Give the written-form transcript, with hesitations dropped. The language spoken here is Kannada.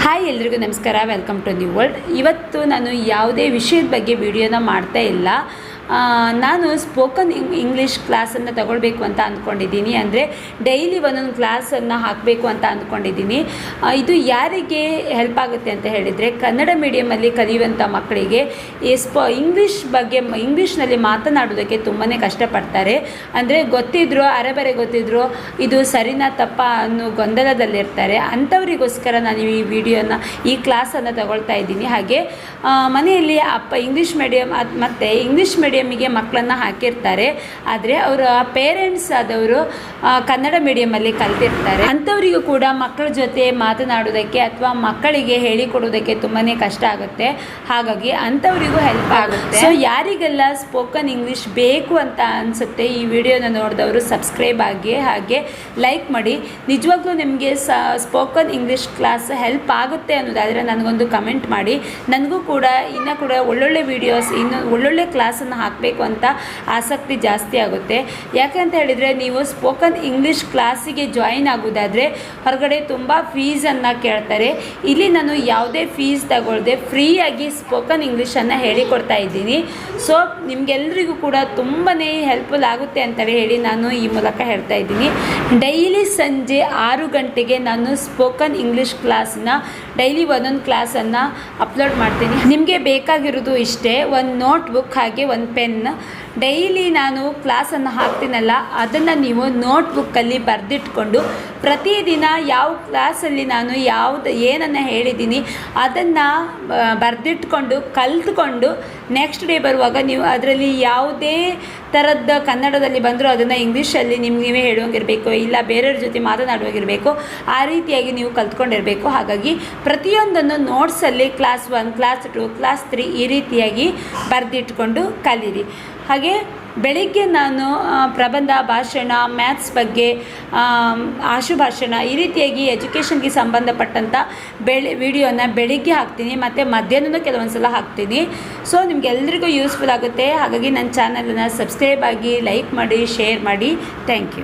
ಹಾಯ್ ಎಲ್ರಿಗೂ ನಮಸ್ಕಾರ, ವೆಲ್ಕಮ್ ಟು ನ್ಯೂ ವರ್ಲ್ಡ್. ಇವತ್ತು ನಾನು ಯಾವುದೇ ವಿಷಯದ ಬಗ್ಗೆ ವಿಡಿಯೋನ ಮಾಡ್ತಾ ಇಲ್ಲ. ನಾನು ಸ್ಪೋಕನ್ ಇಂಗ್ಲೀಷ್ ಕ್ಲಾಸನ್ನು ತಗೊಳ್ಬೇಕು ಅಂತ ಅಂದ್ಕೊಂಡಿದ್ದೀನಿ. ಅಂದರೆ ಡೈಲಿ ಒಂದೊಂದು ಕ್ಲಾಸನ್ನು ಹಾಕಬೇಕು ಅಂತ ಅಂದ್ಕೊಂಡಿದ್ದೀನಿ. ಇದು ಯಾರಿಗೆ ಹೆಲ್ಪ್ ಆಗುತ್ತೆ ಅಂತ ಹೇಳಿದರೆ, ಕನ್ನಡ ಮೀಡಿಯಮಲ್ಲಿ ಕಲಿಯುವಂಥ ಮಕ್ಕಳಿಗೆ ಇಂಗ್ಲೀಷ್ ಬಗ್ಗೆ ಇಂಗ್ಲೀಷ್ನಲ್ಲಿ ಮಾತನಾಡೋದಕ್ಕೆ ತುಂಬಾ ಕಷ್ಟಪಡ್ತಾರೆ. ಅಂದರೆ ಗೊತ್ತಿದ್ರು, ಅರೆಬರೆ ಗೊತ್ತಿದ್ರು, ಇದು ಸರಿನಾ ತಪ್ಪಾ ಅನ್ನೋ ಗೊಂದಲದಲ್ಲಿರ್ತಾರೆ. ಅಂಥವರಿಗೋಸ್ಕರ ನಾನು ಈ ಕ್ಲಾಸನ್ನು ತಗೊಳ್ತಾ ಇದ್ದೀನಿ. ಹಾಗೆ ಮನೆಯಲ್ಲಿ ಅಪ್ಪ ಇಂಗ್ಲೀಷ್ ಮೀಡಿಯಮ್ ಮತ್ತು ಇಂಗ್ಲೀಷ್ ಮೀಡಿಯಮಿಗೆ ಮಕ್ಕಳನ್ನು ಹಾಕಿರ್ತಾರೆ. ಆದರೆ ಅವರ ಪೇರೆಂಟ್ಸ್ ಆದವರು ಕನ್ನಡ ಮೀಡಿಯಮಲ್ಲಿ ಕಲ್ತಿರ್ತಾರೆ. ಅಂಥವರಿಗೂ ಕೂಡ ಮಕ್ಕಳ ಜೊತೆ ಮಾತನಾಡೋದಕ್ಕೆ ಅಥವಾ ಮಕ್ಕಳಿಗೆ ಹೇಳಿಕೊಡೋದಕ್ಕೆ ತುಂಬಾ ಕಷ್ಟ ಆಗುತ್ತೆ. ಹಾಗಾಗಿ ಅಂಥವರಿಗೂ ಹೆಲ್ಪ್ ಆಗುತ್ತೆ. ಸೊ ಯಾರಿಗೆಲ್ಲ ಸ್ಪೋಕನ್ ಇಂಗ್ಲೀಷ್ ಬೇಕು ಅಂತ ಅನಿಸುತ್ತೆ, ಈ ವಿಡಿಯೋನ ನೋಡಿದವರು ಸಬ್ಸ್ಕ್ರೈಬ್ ಆಗಿ ಹಾಗೆ ಲೈಕ್ ಮಾಡಿ. ನಿಜವಾಗ್ಲೂ ನಿಮಗೆ ಸ್ಪೋಕನ್ ಇಂಗ್ಲೀಷ್ ಕ್ಲಾಸ್ ಹೆಲ್ಪ್ ಆಗುತ್ತೆ ಅನ್ನೋದಾದರೆ ನನಗೊಂದು ಕಮೆಂಟ್ ಮಾಡಿ. ನನಗೂ ಕೂಡ ಇನ್ನೂ ಕೂಡ ಒಳ್ಳೊಳ್ಳೆ ವೀಡಿಯೋಸ್, ಇನ್ನು ಒಳ್ಳೊಳ್ಳೆ ಕ್ಲಾಸನ್ನು ಹಾಕಬೇಕು ಅಂತ ಆಸಕ್ತಿ ಜಾಸ್ತಿ ಆಗುತ್ತೆ. ಯಾಕಂತ ಹೇಳಿದರೆ, ನೀವು ಸ್ಪೋಕನ್ ಇಂಗ್ಲೀಷ್ ಕ್ಲಾಸಿಗೆ ಜಾಯಿನ್ ಆಗೋದಾದರೆ ಹೊರಗಡೆ ತುಂಬ ಫೀಸನ್ನು ಕೇಳ್ತಾರೆ. ಇಲ್ಲಿ ನಾನು ಯಾವುದೇ ಫೀಸ್ ತಗೊಳ್ಳದೆ ಫ್ರೀಯಾಗಿ ಸ್ಪೋಕನ್ ಇಂಗ್ಲೀಷನ್ನು ಹೇಳಿಕೊಡ್ತಾ ಇದ್ದೀನಿ. ಸೊ ನಿಮಗೆಲ್ಲರಿಗೂ ಕೂಡ ತುಂಬಾ ಹೆಲ್ಪ್ಫುಲ್ ಆಗುತ್ತೆ ಅಂತಲೇ ಹೇಳಿ ನಾನು ಈ ಮೂಲಕ ಹೇಳ್ತಾ ಇದ್ದೀನಿ. ಡೈಲಿ ಸಂಜೆ 6 ಗಂಟೆಗೆ ನಾನು ಸ್ಪೋಕನ್ ಇಂಗ್ಲೀಷ್ ಕ್ಲಾಸ್ನ ಡೈಲಿ ಒಂದೊಂದು ಕ್ಲಾಸನ್ನು ಅಪ್ಲೋಡ್ ಮಾಡ್ತೀನಿ. ನಿಮಗೆ ಬೇಕಾಗಿರೋದು ಇಷ್ಟೇ, ಒಂದು ನೋಟ್ಬುಕ್ ಹಾಗೆ ಒಂದು ಪೆನ್. ಡೈಲಿ ನಾನು ಕ್ಲಾಸನ್ನು ಹಾಕ್ತೀನಲ್ಲ, ಅದನ್ನು ನೀವು ನೋಟ್ಬುಕ್ಕಲ್ಲಿ ಬರೆದಿಟ್ಕೊಂಡು ಪ್ರತಿದಿನ ಯಾವ ಕ್ಲಾಸಲ್ಲಿ ನಾನು ಏನನ್ನು ಹೇಳಿದ್ದೀನಿ ಅದನ್ನು ಬರೆದಿಟ್ಕೊಂಡು ಕಲಿತ್ಕೊಂಡು ನೆಕ್ಸ್ಟ್ ಡೇ ಬರುವಾಗ ನೀವು ಅದರಲ್ಲಿ ಯಾವುದೇ ಥರದ ಕನ್ನಡದಲ್ಲಿ ಬಂದರೂ ಅದನ್ನು ಇಂಗ್ಲೀಷಲ್ಲಿ ನೀವೇ ಹೇಳುವಂಗಿರಬೇಕು, ಇಲ್ಲ ಬೇರೆಯವ್ರ ಜೊತೆ ಮಾತನಾಡುವಾಗಿರಬೇಕು. ಆ ರೀತಿಯಾಗಿ ನೀವು ಕಲ್ತ್ಕೊಂಡಿರಬೇಕು. ಹಾಗಾಗಿ ಪ್ರತಿಯೊಂದನ್ನು ನೋಟ್ಸಲ್ಲಿ ಕ್ಲಾಸ್ 1, ಕ್ಲಾಸ್ 2, ಕ್ಲಾಸ್ 3 ಈ ರೀತಿಯಾಗಿ ಬರೆದಿಟ್ಕೊಂಡು ಕಲೀರಿ. ಹಾಗೆ ಬೆಳಿಗ್ಗೆ ನಾನು ಪ್ರಬಂಧ, ಭಾಷಣ, ಮ್ಯಾಥ್ಸ್ ಬಗ್ಗೆ, ಆಶುಭಾಷಣ ಈ ರೀತಿಯಾಗಿ ಎಜುಕೇಷನ್ಗೆ ಸಂಬಂಧಪಟ್ಟಂಥ ವಿಡಿಯೋನ ಬೆಳಿಗ್ಗೆ ಹಾಕ್ತೀನಿ ಮತ್ತು ಮಧ್ಯಾಹ್ನವೂ ಕೆಲವೊಂದು ಸಲ ಹಾಕ್ತೀನಿ. ಸೊ ನಿಮಗೆಲ್ಲರಿಗೂ ಯೂಸ್ಫುಲ್ ಆಗುತ್ತೆ. ಹಾಗಾಗಿ ನನ್ನ ಚಾನಲನ್ನು ಸಬ್ಸ್ಕ್ರೈಬ್ ಆಗಿ, ಲೈಕ್ ಮಾಡಿ, ಶೇರ್ ಮಾಡಿ. Thank you.